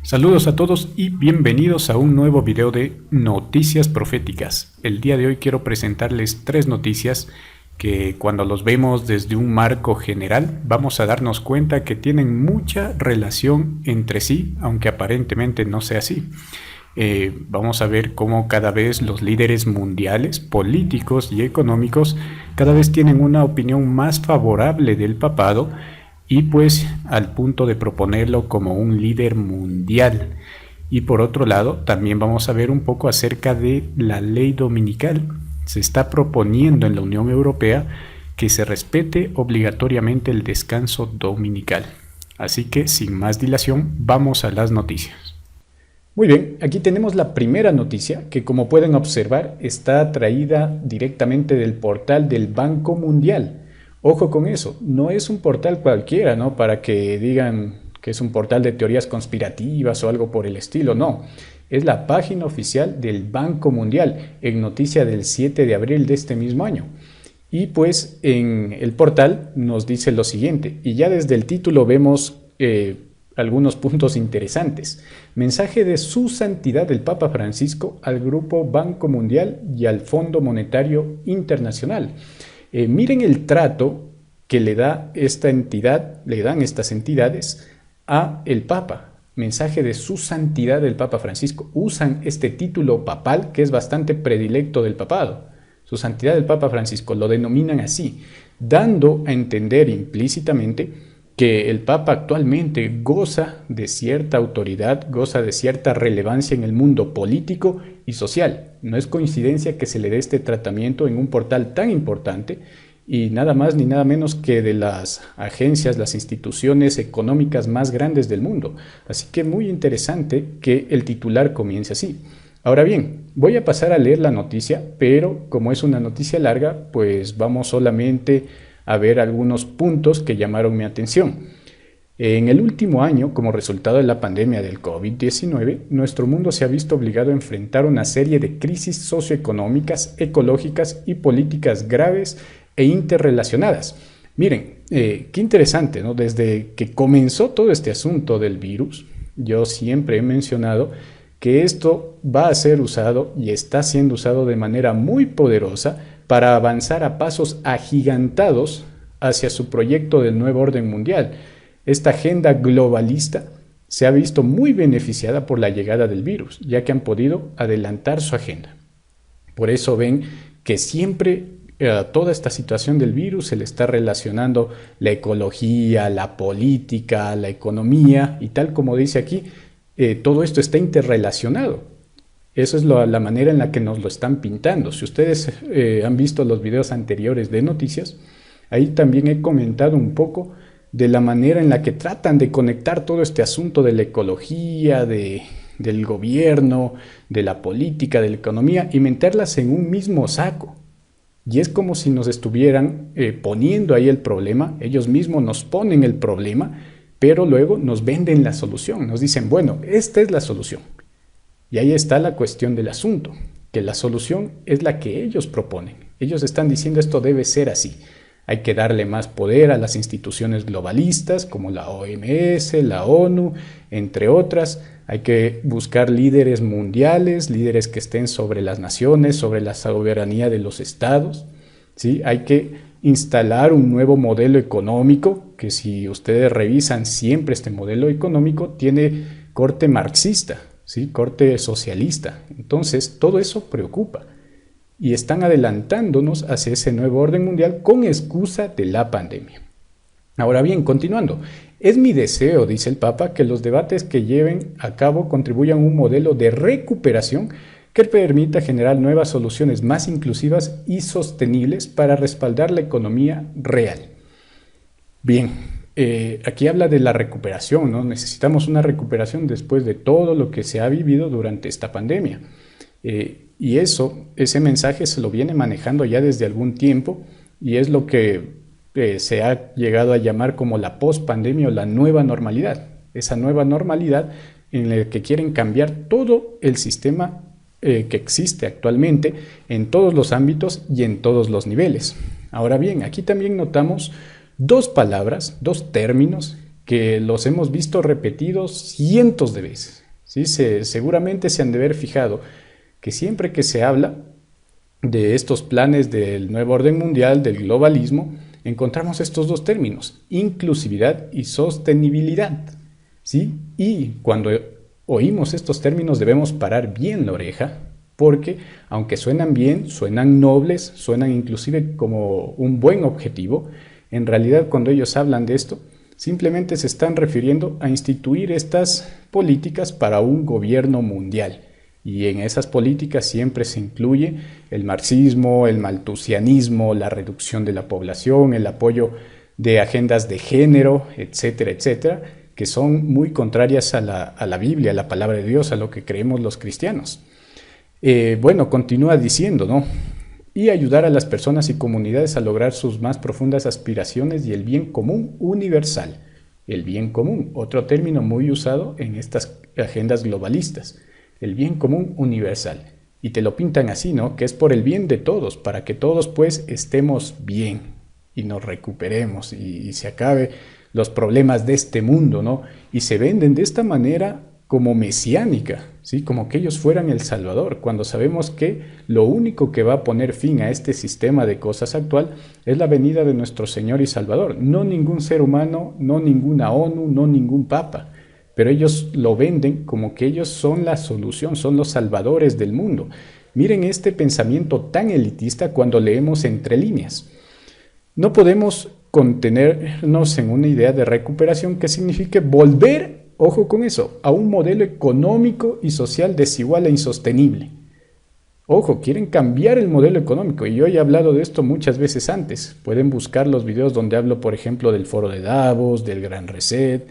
Saludos a todos y bienvenidos a un nuevo video de Noticias Proféticas. El día de hoy quiero presentarles tres noticias que cuando los vemos desde un marco general vamos a darnos cuenta que tienen mucha relación entre sí, aunque aparentemente no sea así. Vamos a ver cómo cada vez los líderes mundiales, políticos y económicos cada vez tienen una opinión más favorable del papado y pues al punto de proponerlo como un líder mundial. Y por otro lado, también vamos a ver un poco acerca de la ley dominical. Se está proponiendo en la Unión Europea que se respete obligatoriamente el descanso dominical. Así que sin más dilación, vamos a las noticias. Muy bien, aquí tenemos la primera noticia que, como pueden observar, está traída directamente del portal del Banco Mundial. Ojo con eso, no es un portal cualquiera, ¿no? Para que digan que es un portal de teorías conspirativas o algo por el estilo, no. Es la página oficial del Banco Mundial, en noticia del 7 de abril de este mismo año. Y pues en el portal nos dice lo siguiente, y ya desde el título vemos algunos puntos interesantes. Mensaje de Su Santidad el Papa Francisco al Grupo Banco Mundial y al Fondo Monetario Internacional. Miren el trato que le da esta entidad, le dan estas entidades a el Papa. Mensaje de Su Santidad el Papa Francisco. Usan este título papal que es bastante predilecto del papado. Su Santidad el Papa Francisco lo denominan así, dando a entender implícitamente que el Papa actualmente goza de cierta autoridad, goza de cierta relevancia en el mundo político y social. No es coincidencia que se le dé este tratamiento en un portal tan importante y nada más ni nada menos que de las agencias, las instituciones económicas más grandes del mundo. Así que muy interesante que el titular comience así. Ahora bien, voy a pasar a leer la noticia, pero como es una noticia larga, pues vamos solamente a ver algunos puntos que llamaron mi atención. En el último año, como resultado de la pandemia del COVID-19, nuestro mundo se ha visto obligado a enfrentar una serie de crisis socioeconómicas, ecológicas y políticas graves e interrelacionadas. Miren, qué interesante, ¿no? Desde que comenzó todo este asunto del virus, yo siempre he mencionado que esto va a ser usado y está siendo usado de manera muy poderosa para avanzar a pasos agigantados hacia su proyecto del nuevo orden mundial. Esta agenda globalista se ha visto muy beneficiada por la llegada del virus, ya que han podido adelantar su agenda. Por eso ven que siempre a toda esta situación del virus se le está relacionando la ecología, la política, la economía y tal como dice aquí, todo esto está interrelacionado. Esa es la manera en la que nos lo están pintando. Si ustedes han visto los videos anteriores de noticias, ahí también he comentado un poco de la manera en la que tratan de conectar todo este asunto de la ecología, del gobierno, de la política, de la economía y meterlas en un mismo saco. Y es como si nos estuvieran poniendo ahí el problema, ellos mismos nos ponen el problema, pero luego nos venden la solución, nos dicen, bueno, esta es la solución. Y ahí está la cuestión del asunto, que la solución es la que ellos proponen. Ellos están diciendo esto debe ser así. Hay que darle más poder a las instituciones globalistas como la OMS, la ONU, entre otras. Hay que buscar líderes mundiales, líderes que estén sobre las naciones, sobre la soberanía de los estados, ¿sí? Hay que instalar un nuevo modelo económico, que si ustedes revisan siempre este modelo económico tiene corte marxista, ¿sí? Corte socialista. Entonces, todo eso preocupa y están adelantándonos hacia ese nuevo orden mundial con excusa de la pandemia. Ahora bien, continuando, es mi deseo, dice el Papa, que los debates que lleven a cabo contribuyan a un modelo de recuperación que permita generar nuevas soluciones más inclusivas y sostenibles para respaldar la economía real. Bien, aquí habla de la recuperación, ¿no? Necesitamos una recuperación después de todo lo que se ha vivido durante esta pandemia. Y ese mensaje se lo viene manejando ya desde algún tiempo y es lo que se ha llegado a llamar como la post-pandemia o la nueva normalidad. Esa nueva normalidad en la que quieren cambiar todo el sistema que existe actualmente en todos los ámbitos y en todos los niveles. Ahora bien, aquí también notamos dos palabras, dos términos que los hemos visto repetidos cientos de veces. ¿Sí? Seguramente se han de haber fijado que siempre que se habla de estos planes del nuevo orden mundial, del globalismo, encontramos estos dos términos, inclusividad y sostenibilidad. ¿Sí? Y cuando oímos estos términos debemos parar bien la oreja, porque aunque suenan bien, suenan nobles, suenan inclusive como un buen objetivo, en realidad cuando ellos hablan de esto, simplemente se están refiriendo a instituir estas políticas para un gobierno mundial. Y en esas políticas siempre se incluye el marxismo, el malthusianismo, la reducción de la población, el apoyo de agendas de género, etcétera, etcétera, que son muy contrarias a la Biblia, a la palabra de Dios, a lo que creemos los cristianos. Bueno, continúa diciendo, ¿no? Y ayudar a las personas y comunidades a lograr sus más profundas aspiraciones y el bien común universal. El bien común, otro término muy usado en estas agendas globalistas. El bien común universal. Y te lo pintan así, ¿no? Que es por el bien de todos, para que todos pues estemos bien y nos recuperemos y se acabe los problemas de este mundo, ¿no? Y se venden de esta manera como mesiánica, ¿sí? Como que ellos fueran el Salvador, cuando sabemos que lo único que va a poner fin a este sistema de cosas actual es la venida de nuestro Señor y Salvador, no ningún ser humano, no ninguna ONU, no ningún papa, pero ellos lo venden como que ellos son la solución, son los salvadores del mundo. Miren este pensamiento tan elitista cuando leemos entre líneas. No podemos contenernos en una idea de recuperación que signifique volver, ojo con eso, a un modelo económico y social desigual e insostenible. Ojo, quieren cambiar el modelo económico y yo he hablado de esto muchas veces antes. Pueden buscar los videos donde hablo, por ejemplo, del foro de Davos, del Gran Reset,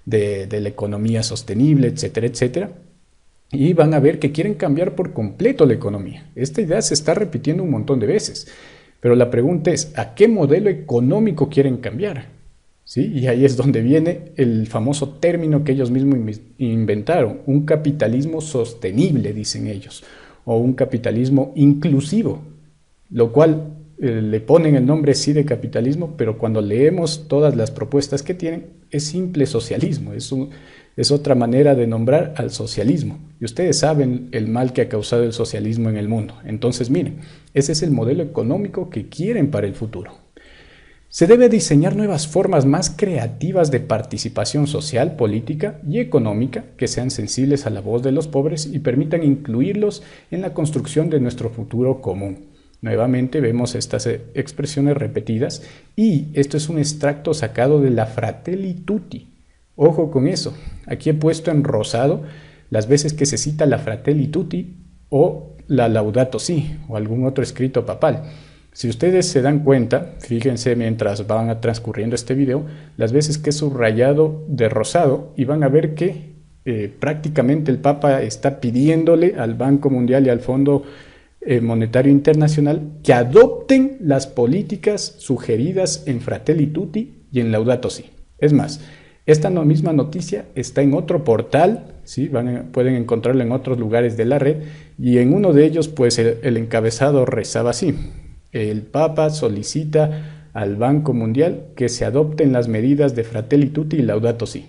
de la economía sostenible, etcétera, etcétera. Y van a ver que quieren cambiar por completo la economía. Esta idea se está repitiendo un montón de veces. Pero la pregunta es, ¿a qué modelo económico quieren cambiar? ¿Sí? Y ahí es donde viene el famoso término que ellos mismos inventaron, un capitalismo sostenible, dicen ellos, o un capitalismo inclusivo, lo cual le ponen el nombre sí de capitalismo, pero cuando leemos todas las propuestas que tienen, es simple socialismo, es otra manera de nombrar al socialismo. Y ustedes saben el mal que ha causado el socialismo en el mundo. Entonces, miren, ese es el modelo económico que quieren para el futuro. Se debe diseñar nuevas formas más creativas de participación social, política y económica que sean sensibles a la voz de los pobres y permitan incluirlos en la construcción de nuestro futuro común. Nuevamente vemos estas expresiones repetidas y esto es un extracto sacado de la Fratelli Tutti. Ojo con eso, aquí he puesto en rosado las veces que se cita la Fratelli Tutti o la Laudato Si o algún otro escrito papal. Si ustedes se dan cuenta, fíjense mientras van transcurriendo este video, las veces que he subrayado de rosado y van a ver que prácticamente el Papa está pidiéndole al Banco Mundial y al Fondo Monetario Internacional que adopten las políticas sugeridas en Fratelli Tutti y en Laudato Si. Es más, esta misma noticia está en otro portal, ¿sí? Pueden encontrarla en otros lugares de la red y en uno de ellos pues el encabezado rezaba así: el Papa solicita al Banco Mundial que se adopten las medidas de Fratelli Tutti y Laudato Si.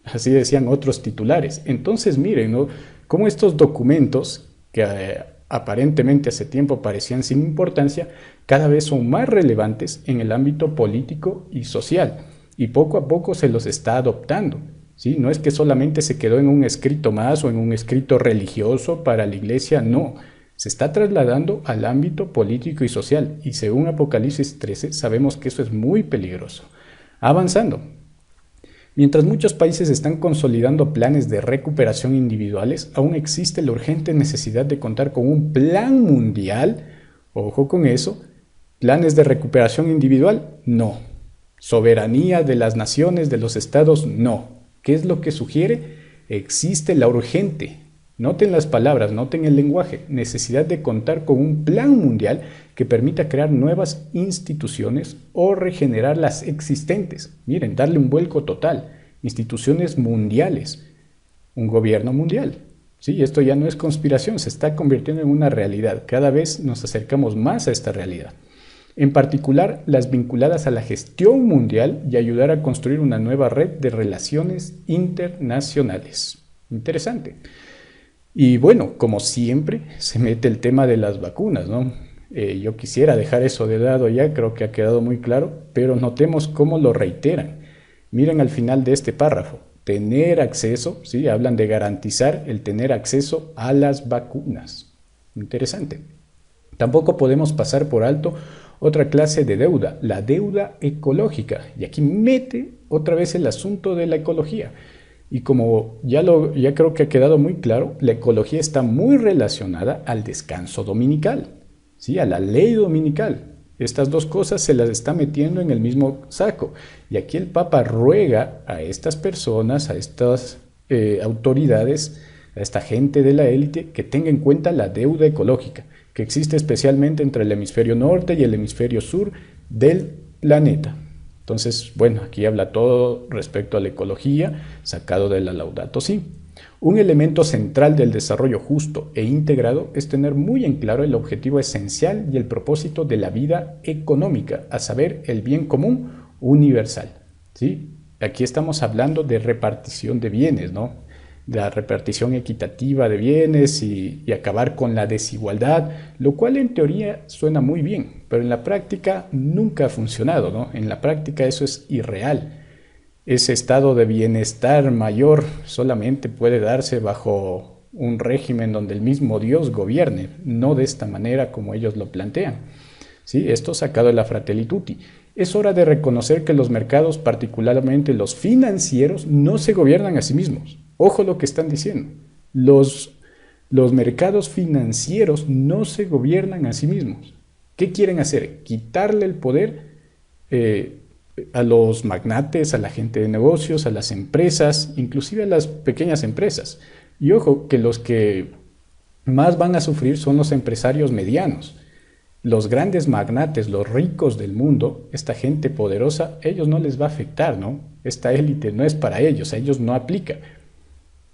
Así decían otros titulares. Entonces miren, ¿no?, cómo estos documentos que aparentemente hace tiempo parecían sin importancia, cada vez son más relevantes en el ámbito político y social. Y poco a poco se los está adoptando, ¿sí? No es que solamente se quedó en un escrito más o en un escrito religioso para la iglesia, no. Se está trasladando al ámbito político y social. Y según Apocalipsis 13, sabemos que eso es muy peligroso. Avanzando. Mientras muchos países están consolidando planes de recuperación individuales, aún existe la urgente necesidad de contar con un plan mundial. Ojo con eso. ¿Planes de recuperación individual? No. ¿Soberanía de las naciones, de los estados? No. ¿Qué es lo que sugiere? Existe la urgente, noten las palabras, noten el lenguaje, necesidad de contar con un plan mundial que permita crear nuevas instituciones o regenerar las existentes. Miren, darle un vuelco total. Instituciones mundiales, un gobierno mundial. Sí, esto ya no es conspiración, se está convirtiendo en una realidad. Cada vez nos acercamos más a esta realidad. en particular las vinculadas a la gestión mundial y ayudar a construir una nueva red de relaciones internacionales. Interesante. Y bueno, como siempre, se mete el tema de las vacunas, ¿no? Yo quisiera dejar eso de lado ya, creo que ha quedado muy claro, pero notemos cómo lo reiteran. Miren al final de este párrafo, tener acceso, ¿sí? Hablan de garantizar el tener acceso a las vacunas. Interesante. Tampoco podemos pasar por alto otra clase de deuda, la deuda ecológica. Y aquí mete otra vez el asunto de la ecología. Y como ya creo que ha quedado muy claro, la ecología está muy relacionada al descanso dominical, ¿sí? A la ley dominical. Estas dos cosas se las está metiendo en el mismo saco. Y aquí el Papa ruega a estas personas, a estas autoridades, a esta gente de la élite, que tenga en cuenta la deuda ecológica, que existe especialmente entre el hemisferio norte y el hemisferio sur del planeta. Entonces, bueno, aquí habla todo respecto a la ecología, sacado de la Laudato Si. Un elemento central del desarrollo justo e integrado es tener muy en claro el objetivo esencial y el propósito de la vida económica, a saber, el bien común universal, ¿sí? Aquí estamos hablando de repartición de bienes, ¿no? De la repartición equitativa de bienes y acabar con la desigualdad, lo cual en teoría suena muy bien, pero en la práctica nunca ha funcionado, ¿no? En la práctica eso es irreal. Ese estado de bienestar mayor solamente puede darse bajo un régimen donde el mismo Dios gobierne, no de esta manera como ellos lo plantean. ¿Sí? Esto sacado de la Fratelli Tutti. Es hora de reconocer que los mercados, particularmente los financieros, no se gobiernan a sí mismos. Ojo lo que están diciendo. Los mercados financieros no se gobiernan a sí mismos. ¿Qué quieren hacer? Quitarle el poder a los magnates, a la gente de negocios, a las empresas, inclusive a las pequeñas empresas. Y ojo, que los que más van a sufrir son los empresarios medianos. Los grandes magnates, los ricos del mundo, esta gente poderosa, ellos no les va a afectar, ¿no? Esta élite no es para ellos, a ellos no aplica.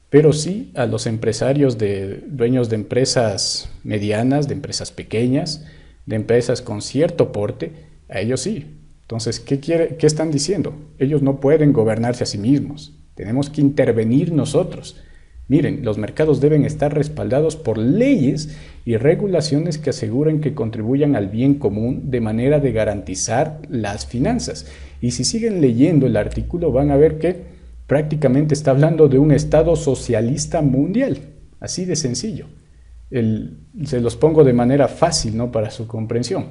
Pero sí a los empresarios dueños de empresas medianas, de empresas pequeñas, de empresas con cierto porte, a ellos sí. Entonces, ¿qué están diciendo? Ellos no pueden gobernarse a sí mismos. Tenemos que intervenir nosotros. Miren, los mercados deben estar respaldados por leyes y regulaciones que aseguren que contribuyan al bien común de manera de garantizar las finanzas. Y si siguen leyendo el artículo van a ver que prácticamente está hablando de un Estado socialista mundial. Así de sencillo. Se los pongo de manera fácil, ¿no? Para su comprensión.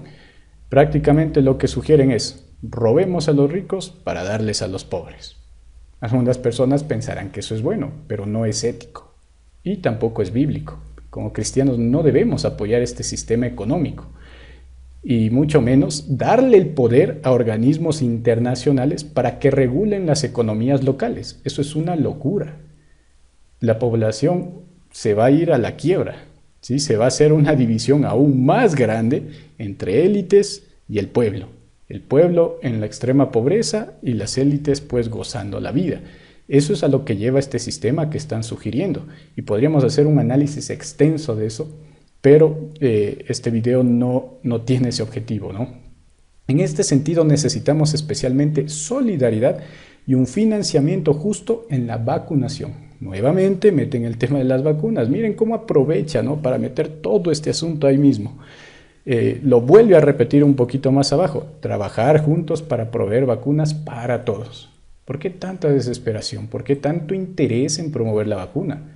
Prácticamente lo que sugieren es, robemos a los ricos para darles a los pobres. Algunas personas pensarán que eso es bueno, pero no es ético y tampoco es bíblico. Como cristianos no debemos apoyar este sistema económico y mucho menos darle el poder a organismos internacionales para que regulen las economías locales. Eso es una locura. La población se va a ir a la quiebra, ¿sí? Se va a hacer una división aún más grande entre élites y el pueblo. El pueblo en la extrema pobreza y las élites pues gozando la vida. Eso es a lo que lleva este sistema que están sugiriendo y podríamos hacer un análisis extenso de eso, pero este video no tiene ese objetivo, ¿no? En este sentido necesitamos especialmente solidaridad y un financiamiento justo en la vacunación. Nuevamente meten el tema de las vacunas. Miren cómo aprovecha, ¿no? Para meter todo este asunto ahí mismo. Lo vuelve a repetir un poquito más abajo. Trabajar juntos para proveer vacunas para todos. ¿Por qué tanta desesperación? ¿Por qué tanto interés en promover la vacuna?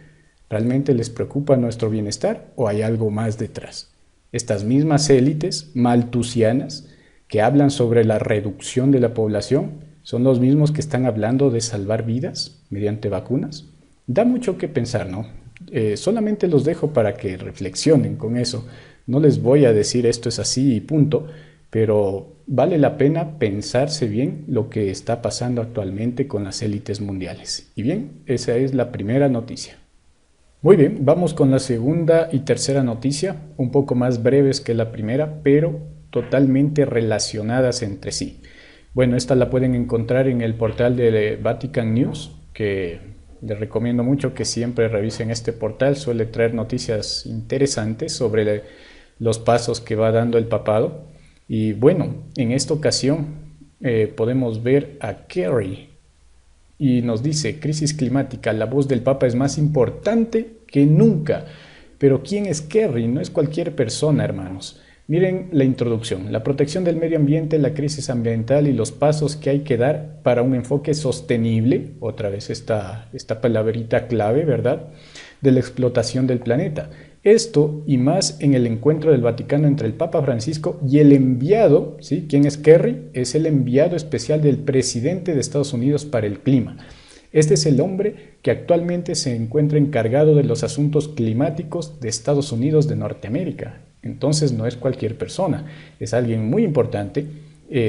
¿Realmente les preocupa nuestro bienestar o hay algo más detrás? Estas mismas élites maltusianas que hablan sobre la reducción de la población son los mismos que están hablando de salvar vidas mediante vacunas. Da mucho que pensar, ¿no? Solamente los dejo para que reflexionen con eso. No les voy a decir esto es así y punto, pero vale la pena pensarse bien lo que está pasando actualmente con las élites mundiales. Y bien, esa es la primera noticia. Muy bien, vamos con la segunda y tercera noticia, un poco más breves que la primera, pero totalmente relacionadas entre sí. Bueno, esta la pueden encontrar en el portal de Vatican News, que les recomiendo mucho que siempre revisen este portal, suele traer noticias interesantes sobre los pasos que va dando el papado. Y bueno, en esta ocasión podemos ver a Kerry y nos dice: crisis climática, la voz del Papa es más importante que nunca. Pero ¿quién es Kerry? No es cualquier persona, hermanos. Miren la introducción: la protección del medio ambiente, la crisis ambiental y los pasos que hay que dar para un enfoque sostenible, otra vez esta palabrita clave, ¿verdad?, de la explotación del planeta. Esto y más en el encuentro del Vaticano entre el Papa Francisco y el enviado, ¿sí? ¿Quién es Kerry? Es el enviado especial del presidente de Estados Unidos para el clima. Este es el hombre que actualmente se encuentra encargado de los asuntos climáticos de Estados Unidos de Norteamérica. Entonces no es cualquier persona, es alguien muy importante.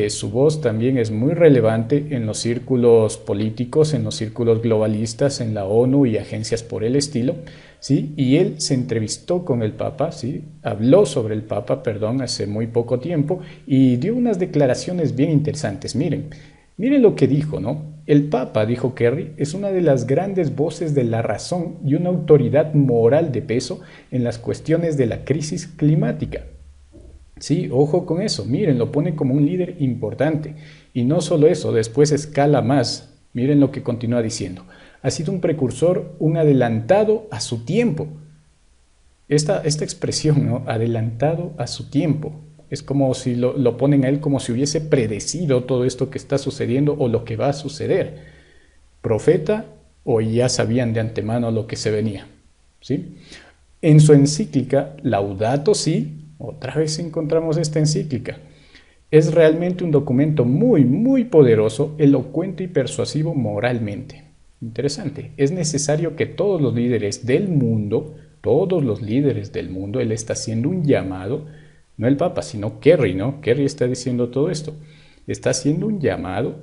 Su voz también es muy relevante en los círculos políticos, en los círculos globalistas, en la ONU y agencias por el estilo, ¿sí? Y él se entrevistó con el Papa, ¿sí? Habló sobre el Papa, hace muy poco tiempo, y dio unas declaraciones bien interesantes. Miren lo que dijo, ¿no? El Papa, dijo Kerry, es una de las grandes voces de la razón y una autoridad moral de peso en las cuestiones de la crisis climática. Sí, ojo con eso, miren, lo pone como un líder importante. Y no solo eso, después escala más. Miren lo que continúa diciendo: ha sido un precursor, un adelantado a su tiempo. Esta expresión, ¿no?, adelantado a su tiempo, es como si lo ponen a él como si hubiese predecido todo esto que está sucediendo o lo que va a suceder. Profeta, o ya sabían de antemano lo que se venía, ¿sí? En su encíclica Laudato Si, otra vez encontramos esta encíclica. Es realmente un documento muy, muy poderoso, elocuente y persuasivo moralmente. Interesante. Es necesario que todos los líderes del mundo, él está haciendo un llamado, no el Papa, sino Kerry, ¿no? Kerry está diciendo todo esto. Está haciendo un llamado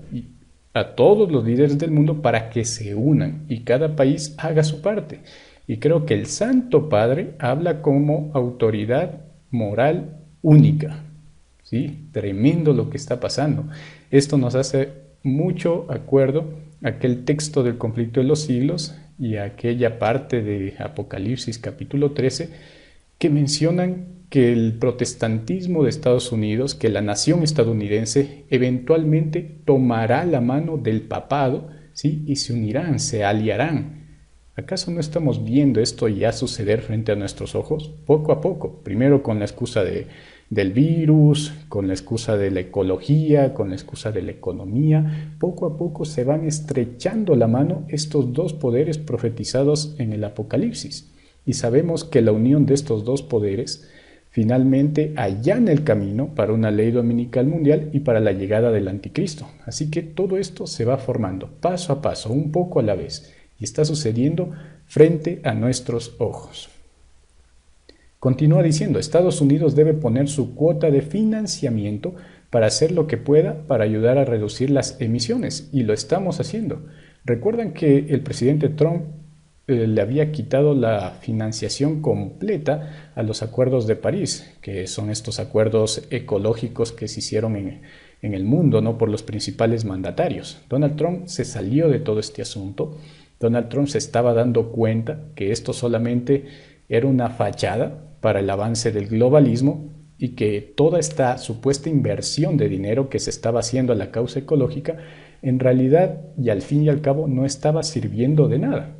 a todos los líderes del mundo para que se unan y cada país haga su parte. Y creo que el Santo Padre habla como autoridad moral única. ¿Sí? Tremendo lo que está pasando. Esto nos hace mucho acuerdo a aquel texto del conflicto de los siglos y a aquella parte de Apocalipsis capítulo 13 que mencionan que el protestantismo de Estados Unidos, que la nación estadounidense eventualmente tomará la mano del papado, ¿sí?, y se unirán, se aliarán. ¿Acaso no estamos viendo esto ya suceder frente a nuestros ojos? Poco a poco, primero con la excusa del virus, con la excusa de la ecología, con la excusa de la economía, poco a poco se van estrechando la mano estos dos poderes profetizados en el Apocalipsis. Y sabemos que la unión de estos dos poderes finalmente allana el camino para una ley dominical mundial y para la llegada del anticristo. Así que todo esto se va formando paso a paso, un poco a la vez, y está sucediendo frente a nuestros ojos. Continúa diciendo: Estados Unidos debe poner su cuota de financiamiento para hacer lo que pueda para ayudar a reducir las emisiones, y lo estamos haciendo. Recuerdan que el presidente Trump le había quitado la financiación completa a los acuerdos de París, que son estos acuerdos ecológicos que se hicieron en el mundo, ¿no?, por los principales mandatarios. Donald Trump se salió de todo este asunto. Donald Trump se estaba dando cuenta que esto solamente era una fachada para el avance del globalismo y que toda esta supuesta inversión de dinero que se estaba haciendo a la causa ecológica en realidad y al fin y al cabo no estaba sirviendo de nada.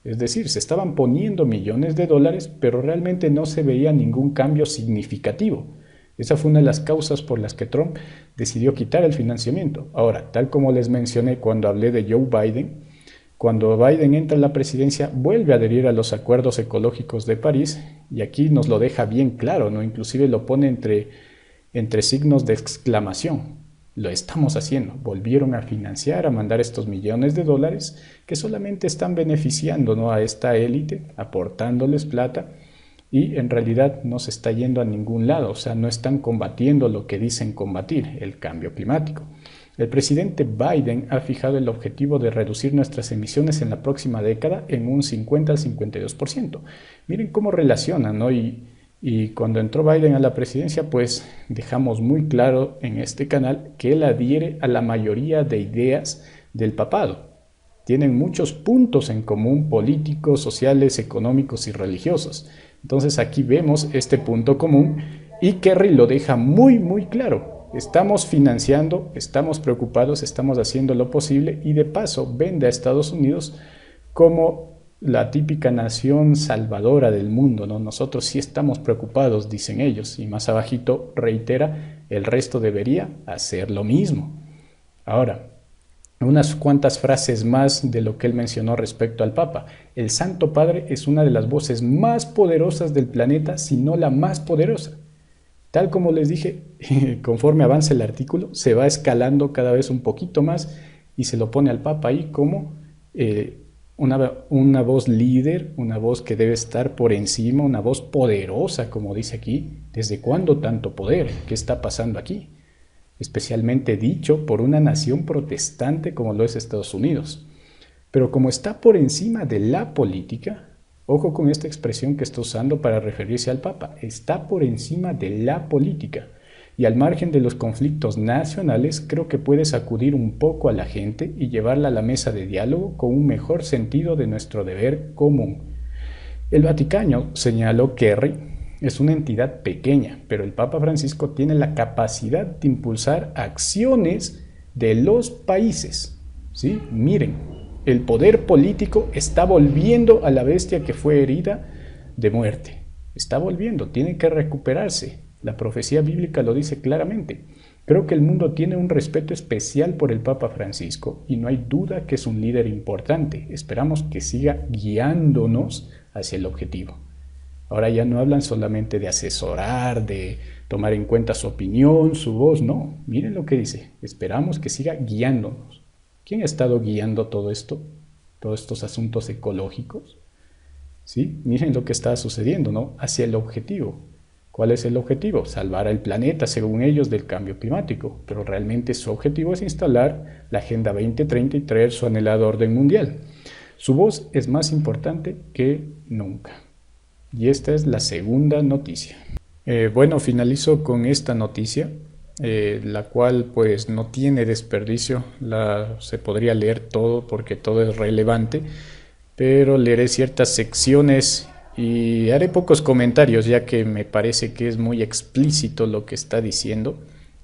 Es decir, se estaban poniendo millones de dólares, pero realmente no se veía ningún cambio significativo. Esa fue una de las causas por las que Trump decidió quitar el financiamiento. Ahora, tal como les mencioné cuando hablé de Joe Biden, cuando Biden entra en la presidencia, vuelve a adherir a los acuerdos ecológicos de París, y aquí nos lo deja bien claro, ¿no? Inclusive lo pone entre signos de exclamación. Lo estamos haciendo. Volvieron a financiar, a mandar estos millones de dólares que solamente están beneficiando, ¿no?, a esta élite, aportándoles plata, y en realidad no se está yendo a ningún lado. O sea, no están combatiendo lo que dicen combatir, el cambio climático. El presidente Biden ha fijado el objetivo de reducir nuestras emisiones en la próxima década en un 50 al 52%. Miren cómo relacionan, ¿no? Y cuando entró Biden a la presidencia, pues dejamos muy claro en este canal que él adhiere a la mayoría de ideas del papado. Tienen muchos puntos en común políticos, sociales, económicos y religiosos. Entonces aquí vemos este punto común Y Kerry lo deja muy claro. Estamos financiando, estamos preocupados, estamos haciendo lo posible y de paso vende a Estados Unidos como la típica nación salvadora del mundo, ¿no? Nosotros sí estamos preocupados, dicen ellos, y más abajito reitera, el resto debería hacer lo mismo. Ahora, unas cuantas frases más de lo que él mencionó respecto al Papa. El Santo Padre es una de las voces más poderosas del planeta, si no la más poderosa. Tal como les dije, conforme avanza el artículo, se va escalando cada vez un poquito más y se lo pone al Papa ahí como una voz líder, una voz que debe estar por encima, una voz poderosa, como dice aquí. ¿Desde cuándo tanto poder? ¿Qué está pasando aquí? Especialmente dicho por una nación protestante como lo es Estados Unidos. Pero como está por encima de la política, ojo con esta expresión que está usando para referirse al Papa, está por encima de la política. Y al margen de los conflictos nacionales, creo que puede sacudir un poco a la gente y llevarla a la mesa de diálogo con un mejor sentido de nuestro deber común. El Vaticano, señaló Kerry, es una entidad pequeña, pero el Papa Francisco tiene la capacidad de impulsar acciones de los países. ¿Sí? Miren, el poder político está volviendo a la bestia que fue herida de muerte. Está volviendo, tiene que recuperarse. La profecía bíblica lo dice claramente. Creo que el mundo tiene un respeto especial por el Papa Francisco y no hay duda que es un líder importante. Esperamos que siga guiándonos hacia el objetivo. Ahora ya no hablan solamente de asesorar, de tomar en cuenta su opinión, su voz, no. Miren lo que dice, esperamos que siga guiándonos. ¿Quién ha estado guiando todo esto? Todos estos asuntos ecológicos. ¿Sí? Miren lo que está sucediendo, ¿no? Hacia el objetivo. ¿Cuál es el objetivo? Salvar al planeta, según ellos, del cambio climático. Pero realmente su objetivo es instalar la Agenda 2030 y traer su anhelado orden mundial. Su voz es más importante que nunca. Y esta es la segunda noticia. Bueno, finalizo con esta noticia, la cual pues no tiene desperdicio. Se podría leer todo porque todo es relevante, pero leeré ciertas secciones y haré pocos comentarios ya que me parece que es muy explícito lo que está diciendo.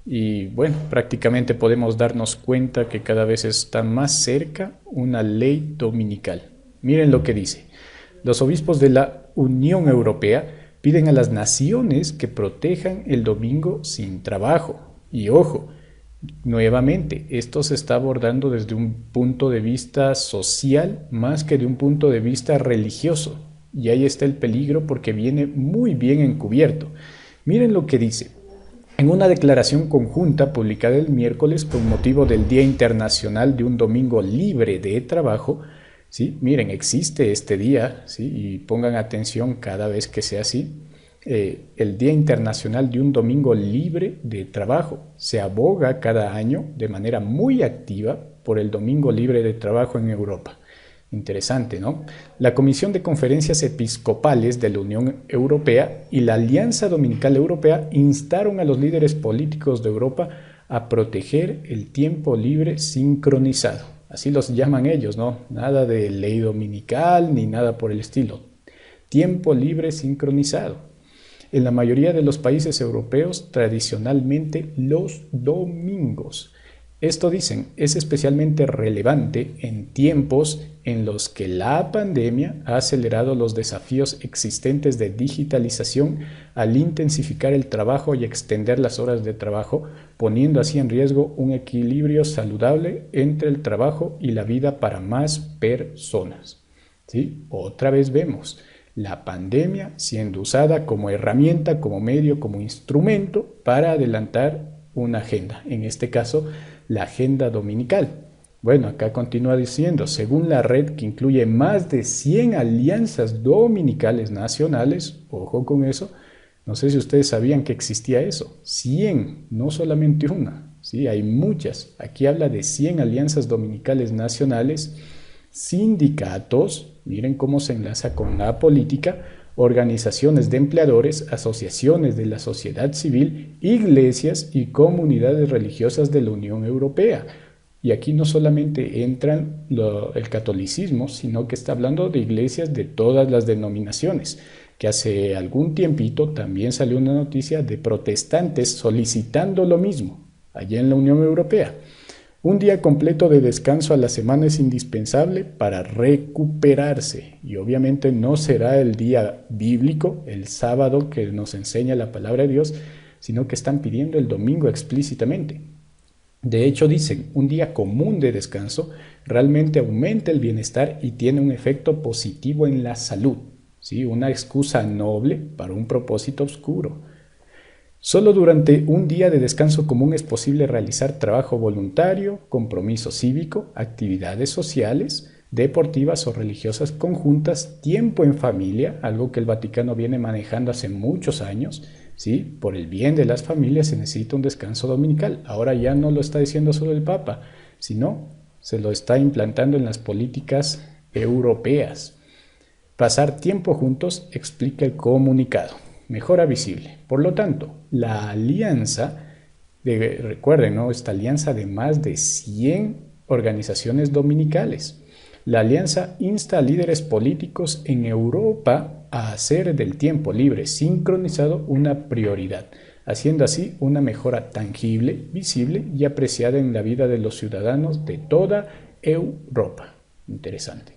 Y bueno, prácticamente podemos darnos cuenta que cada vez está más cerca una ley dominical. Miren lo que dice. Los obispos de la Unión Europea piden a las naciones que protejan el domingo sin trabajo. Y ojo, nuevamente, esto se está abordando desde un punto de vista social más que de un punto de vista religioso. Y ahí está el peligro porque viene muy bien encubierto. Miren lo que dice. En una declaración conjunta publicada el miércoles con motivo del Día Internacional de un Domingo Libre de Trabajo, ¿sí? Miren, existe este día, ¿sí? Y pongan atención cada vez que sea así. El Día Internacional de un Domingo Libre de Trabajo. Se aboga cada año de manera muy activa por el Domingo Libre de Trabajo en Europa. Interesante, ¿no? La Comisión de Conferencias Episcopales de la Unión Europea y la Alianza Dominical Europea instaron a los líderes políticos de Europa a proteger el tiempo libre sincronizado. Así los llaman ellos, ¿no? Nada de ley dominical ni nada por el estilo. Tiempo libre sincronizado. En la mayoría de los países europeos, tradicionalmente los domingos. Esto, dicen, es especialmente relevante en tiempos en los que la pandemia ha acelerado los desafíos existentes de digitalización al intensificar el trabajo y extender las horas de trabajo, poniendo así en riesgo un equilibrio saludable entre el trabajo y la vida para más personas. ¿Sí? Otra vez vemos la pandemia siendo usada como herramienta, como medio, como instrumento para adelantar una agenda, en este caso la agenda dominical. Bueno, acá continúa diciendo, según la red que incluye más de 100 alianzas dominicales nacionales, ojo con eso, no sé si ustedes sabían que existía eso, 100, no solamente una, ¿sí? Hay muchas. Aquí habla de 100 alianzas dominicales nacionales, sindicatos, miren cómo se enlaza con la política, organizaciones de empleadores, asociaciones de la sociedad civil, iglesias y comunidades religiosas de la Unión Europea. Y aquí no solamente entran el catolicismo, sino que está hablando de iglesias de todas las denominaciones. que hace algún tiempito también salió una noticia de protestantes solicitando lo mismo allá en la Unión Europea. Un día completo de descanso a la semana es indispensable para recuperarse, y obviamente no será el día bíblico, el sábado que nos enseña la palabra de Dios, sino que están pidiendo el domingo explícitamente. De hecho, dicen, un día común de descanso realmente aumenta el bienestar y tiene un efecto positivo en la salud, ¿sí? Una excusa noble para un propósito oscuro. Solo durante un día de descanso común es posible realizar trabajo voluntario, compromiso cívico, actividades sociales, deportivas o religiosas conjuntas, tiempo en familia, algo que el Vaticano viene manejando hace muchos años, ¿sí? Por el bien de las familias se necesita un descanso dominical. Ahora ya no lo está diciendo solo el Papa, sino se lo está implantando en las políticas europeas. Pasar tiempo juntos, explica el comunicado. Mejora visible. Por lo tanto, la alianza, recuerden, ¿no? Esta alianza de más de 100 organizaciones dominicales. La alianza insta a líderes políticos en Europa a hacer del tiempo libre sincronizado una prioridad, haciendo así una mejora tangible, visible y apreciada en la vida de los ciudadanos de toda Europa. Interesante.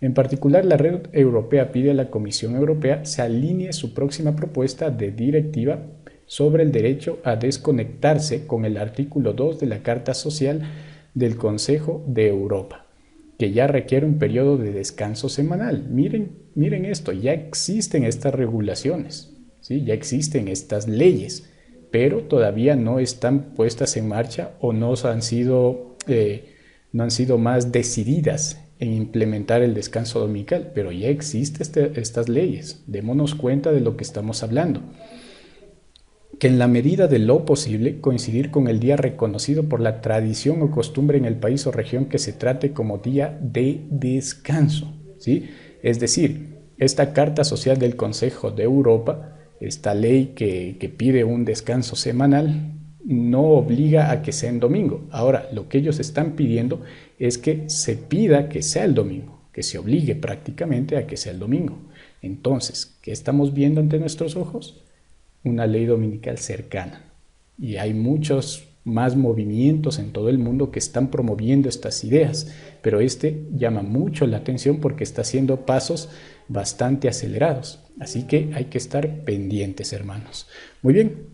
En particular, la Red Europea pide a la Comisión Europea se alinee su próxima propuesta de directiva sobre el derecho a desconectarse con el artículo 2 de la Carta Social del Consejo de Europa, que ya requiere un periodo de descanso semanal. Miren esto, ya existen estas regulaciones, ¿sí? Ya existen estas leyes, pero todavía no están puestas en marcha o no han sido más decididas en implementar el descanso dominical, pero ya existen estas leyes. Démonos cuenta de lo que estamos hablando. Que en la medida de lo posible coincidir con el día reconocido por la tradición o costumbre en el país o región que se trate como día de descanso, ¿sí? Es decir, esta Carta Social del Consejo de Europa, esta ley que pide un descanso semanal, no obliga a que sea en domingo. Ahora, lo que ellos están pidiendo es que se pida que sea el domingo, que se obligue prácticamente a que sea el domingo. Entonces, ¿qué estamos viendo ante nuestros ojos? Una ley dominical cercana. Y hay muchos más movimientos en todo el mundo que están promoviendo estas ideas, pero este llama mucho la atención porque está haciendo pasos bastante acelerados. Así que hay que estar pendientes, hermanos. Muy bien,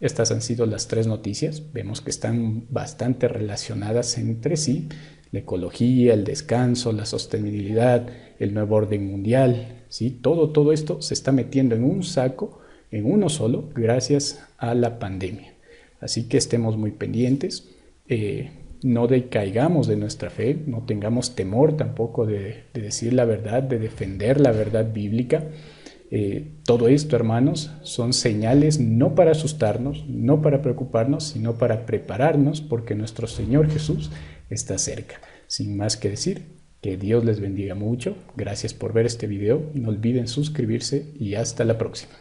estas han sido las 3 noticias. Vemos que están bastante relacionadas entre sí. La ecología, el descanso, la sostenibilidad, el nuevo orden mundial, ¿sí? Todo esto se está metiendo en un saco, en uno solo, gracias a la pandemia. Así que estemos muy pendientes, no decaigamos de nuestra fe, no tengamos temor tampoco de decir la verdad, de defender la verdad bíblica. Todo esto, hermanos, son señales no para asustarnos, no para preocuparnos, sino para prepararnos porque nuestro Señor Jesús está cerca. Sin más que decir, que Dios les bendiga mucho. Gracias por ver este video. No olviden suscribirse y hasta la próxima.